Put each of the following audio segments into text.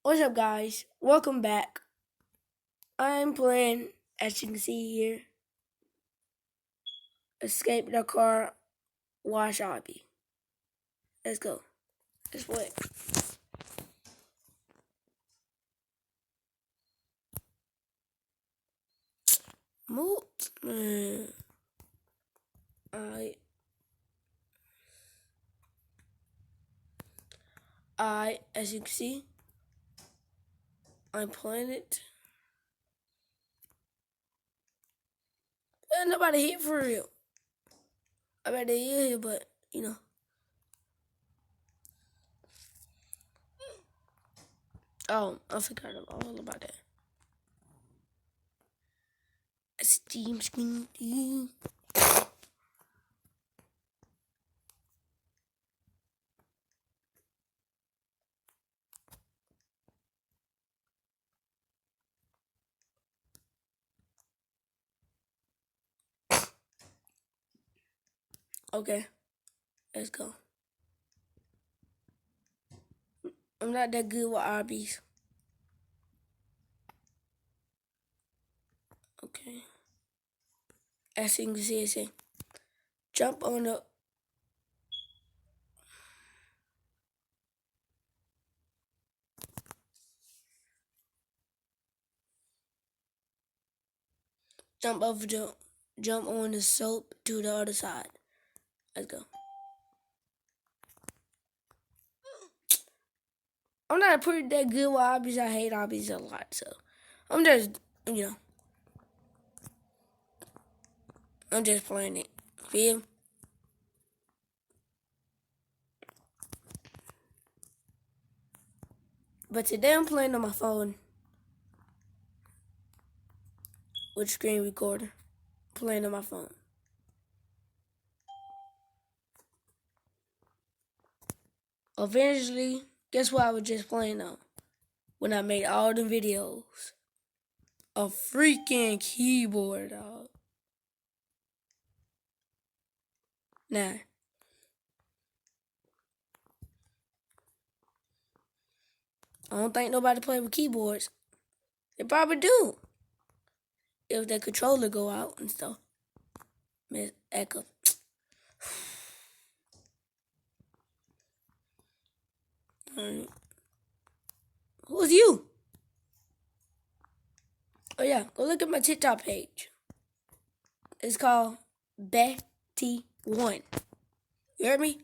What's up, guys? Welcome back. I'm playing, as you can see here, Escape the Car, Wash Obby. Let's go. Let's play. Move. As you can see, I'm playing it. Nobody here for real. I bet they here, but you know. Oh, I forgot all about that. Steam screen. Okay, let's go. I'm not that good with obbies. Okay. As you can see, it say, jump on the jump on the soap to the other side. Let's go. I'm not pretty that good with obbies. I hate obbies a lot, so I'm just I'm just playing it. Feel? But today I'm playing on my phone with screen recorder. Playing on my phone. Eventually, guess what I was just playing on when I made all the videos? A freaking keyboard, dog. Nah. I don't think nobody play with keyboards. They probably do. If the controller go out and stuff. Miss Echo. Alright. Who's you? Oh yeah, go look at my TikTok page. It's called Betty1. You heard me?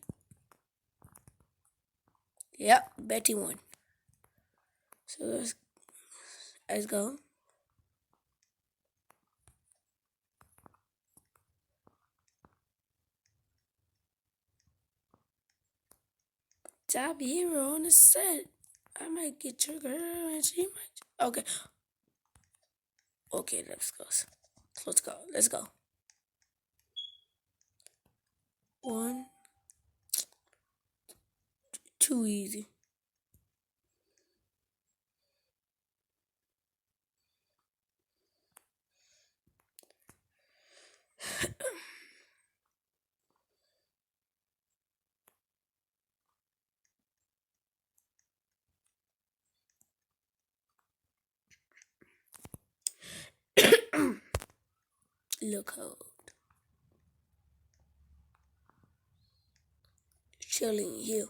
Yep, Betty1. So let's go. Top hero on the set. I might get your girl and she might. Okay. Okay, let's go. Let's go. Let's go. One. Too easy. Look cold. Chilling here.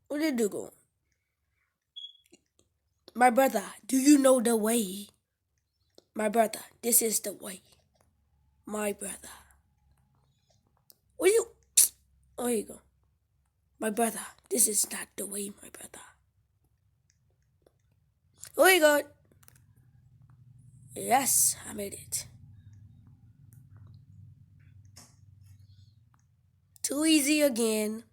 Where did you go? My brother, do you know the way? My brother, this is the way. My brother. Where you? Oh, here you go. My brother, this is not the way, my brother. Oh, you go. Yes, I made it. Too easy again.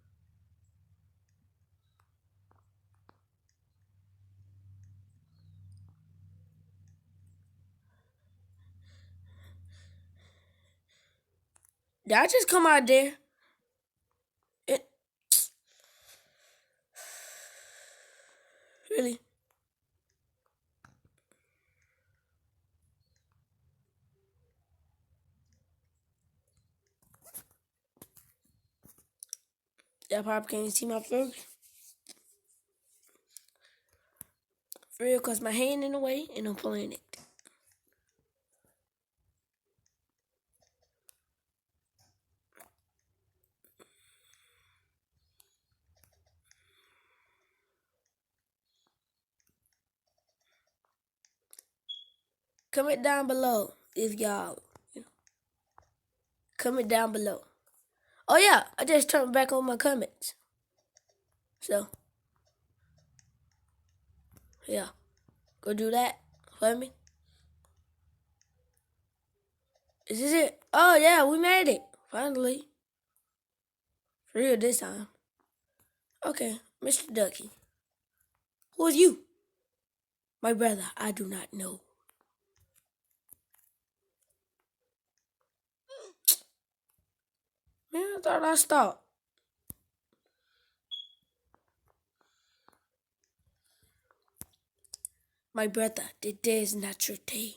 Did I just come out there? Really? Y'all probably can't see my fur. For real, cause my hand in the way and I'm pulling it. Comment down below if y'all, comment down below. Oh yeah, I just turned back on my comments. So, yeah, go do that for me. Is this it? Oh yeah, we made it, finally. For real this time. Okay, Mr. Ducky. Who are you? My brother, I do not know. Man, I thought I stopped. My brother, the day is not your day.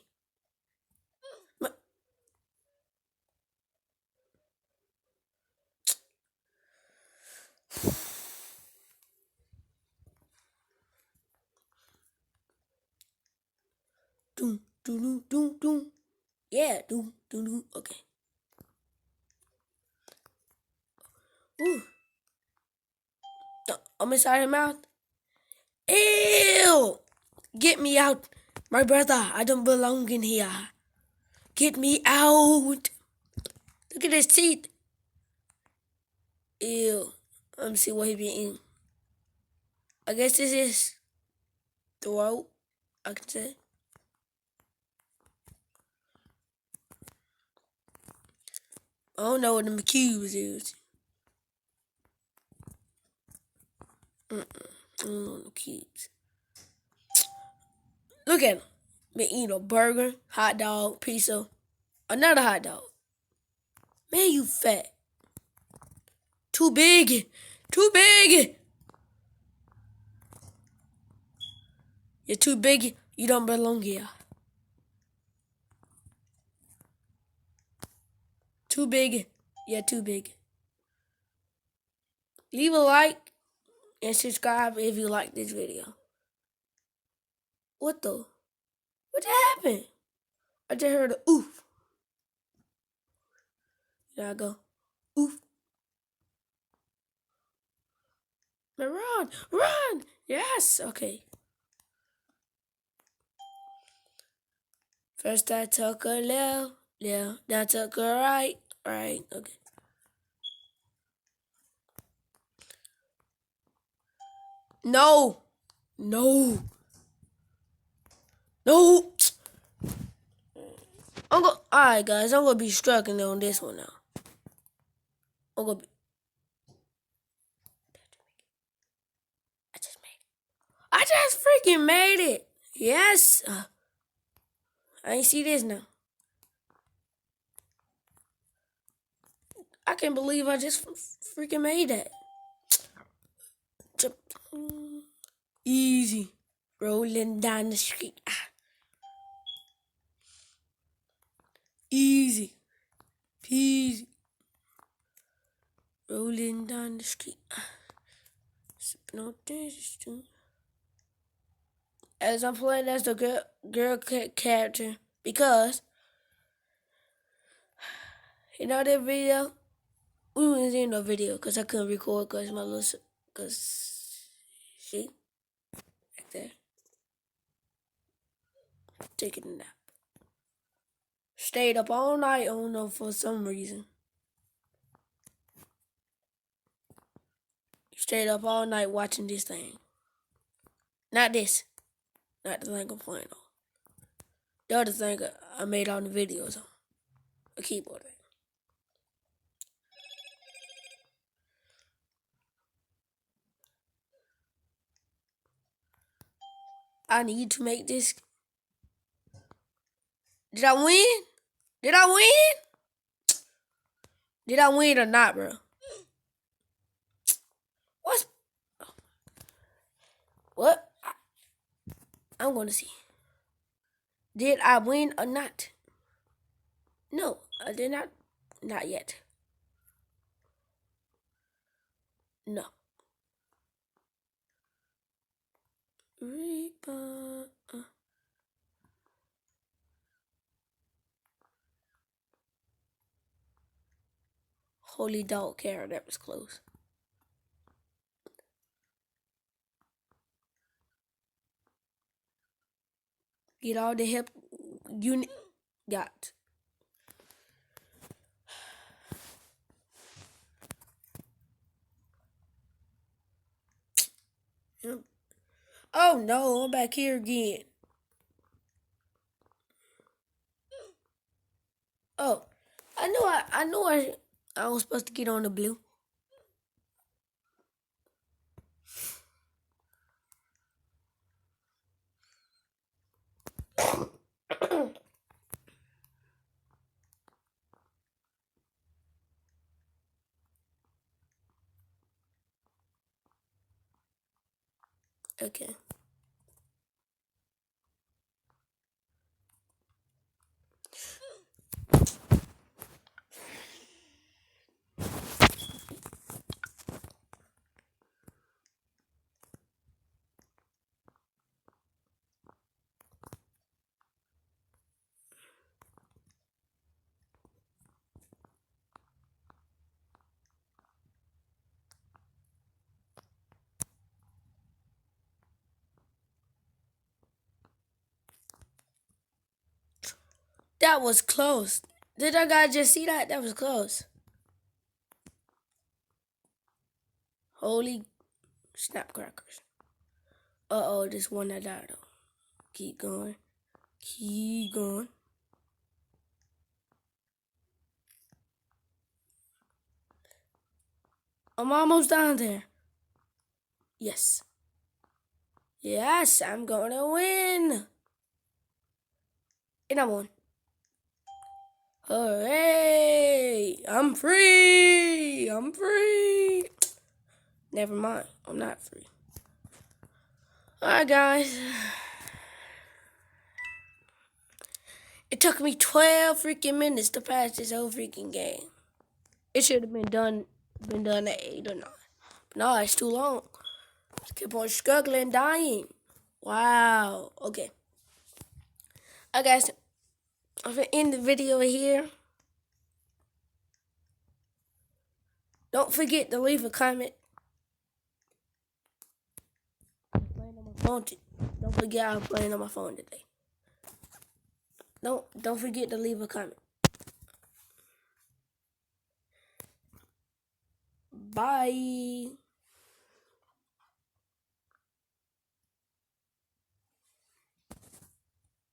Doom, doom, doom, doom, doom. Yeah, doom, doom, doom. Okay. Ooh. I'm inside her mouth. Ew! Get me out. My brother, I don't belong in here. Get me out. Look at his teeth. Ew. Let me see what he been eating. I guess this is throat, I can say. I don't know what the cubes is. I don't know the cubes. Look at him. Been eating a burger, hot dog, pizza, another hot dog. Man, you fat. Too big. Too big. You're too big. You don't belong here. Too big. You're too big. Leave a like and subscribe if you like this video. What the? What happened? I just heard a oof. There I go. Oof. Now run! Run! Yes! Okay. First I took a left, then I took a right, right. Okay. No! No! No! Alright guys, I'm gonna be struggling on this one now. I just made it. I just freaking made it! Yes! I ain't see this now. I can't believe I just freaking made that. Easy. Rolling down the street. Easy. Peasy. Rolling down the street. Sipping on this. As I'm playing as the girl character, because you know that video, we wasn't in no video because I couldn't record because my little, because she back there taking a nap. Stayed up all night, I don't know, for some reason. Stayed up all night watching this thing. Not this. Not the thing I'm playing on. The other thing I made on the videos on. A keyboard thing. I need to make this. Did I win? Did I win? Did I win or not, bro? What? I'm gonna see. Did I win or not? No, I did not. Not yet. No. Reaper. Holy dog care, that was close. Get all the help you got. Oh no, I'm back here again. Oh, I was supposed to get on the blue. Okay. That was close. Did I guys just see that? That was close. Holy snap crackers. Uh-oh, this one that died though. Keep going. Keep going. I'm almost down there. Yes. Yes, I'm gonna win. And I won. Hooray! I'm free! I'm free! Never mind, I'm not free. Alright, guys. It took me 12 freaking minutes to pass this whole freaking game. It should have been done at 8 or 9. But no, it's too long. Just keep on struggling, dying. Wow. Okay. Alright, guys. I'm gonna end the video here. Don't forget to leave a comment. Don't forget I'm playing on my phone today. Don't forget to leave a comment. Bye.